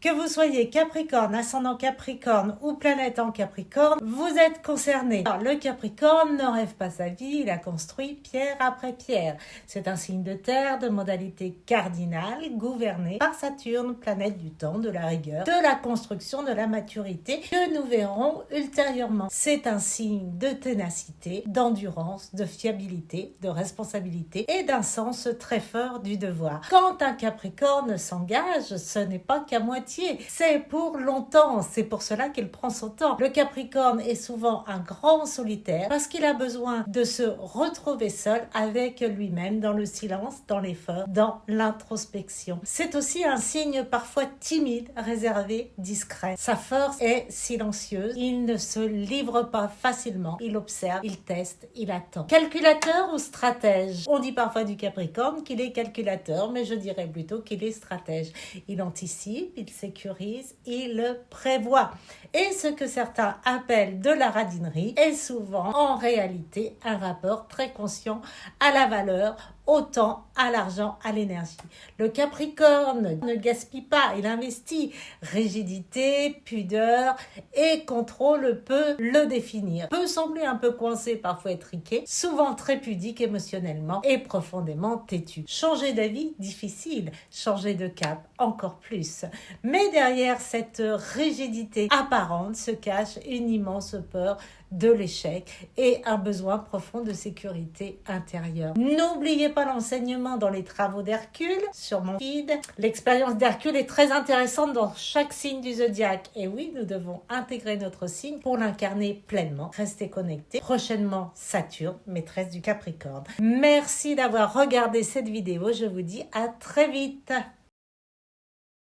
Que vous soyez Capricorne, ascendant Capricorne ou planète en Capricorne, vous êtes concerné. Alors, le Capricorne ne rêve pas sa vie, il a construit pierre après pierre. C'est un signe de terre de modalité cardinale, gouverné par Saturne, planète du temps, de la rigueur, de la construction, de la maturité, que nous verrons ultérieurement. C'est un signe de ténacité, d'endurance, de fiabilité, de responsabilité et d'un sens très fort du devoir. Quand un Capricorne s'engage, ce n'est pas qu'à moitié. C'est pour longtemps, c'est pour cela qu'il prend son temps. Le Capricorne est souvent un grand solitaire parce qu'il a besoin de se retrouver seul avec lui-même dans le silence, dans l'effort, dans l'introspection. C'est aussi un signe parfois timide, réservé, discret. Sa force est silencieuse, il ne se livre pas facilement, il observe, il teste, il attend. Calculateur ou stratège? On dit parfois du Capricorne qu'il est calculateur, mais je dirais plutôt qu'il est stratège. Il anticipe, il sécurise, il prévoit. Et ce que certains appellent de la radinerie est souvent en réalité un rapport très conscient à la valeur, au temps, à l'argent, à l'énergie. Le Capricorne ne gaspille pas, il investit. Rigidité, pudeur et contrôle peut le définir. Peut sembler un peu coincé, parfois étriqué, souvent très pudique émotionnellement et profondément têtu. Changer d'avis, difficile. Changer de cap, encore plus. Mais derrière cette rigidité apparente se cache une immense peur de l'échec et un besoin profond de sécurité intérieure. N'oubliez pas l'enseignement dans les travaux d'Hercule sur mon feed. L'expérience d'Hercule est très intéressante dans chaque signe du zodiaque. Et oui, nous devons intégrer notre signe pour l'incarner pleinement. Restez connectés. Prochainement, Saturne, maîtresse du Capricorne. Merci d'avoir regardé cette vidéo. Je vous dis à très vite.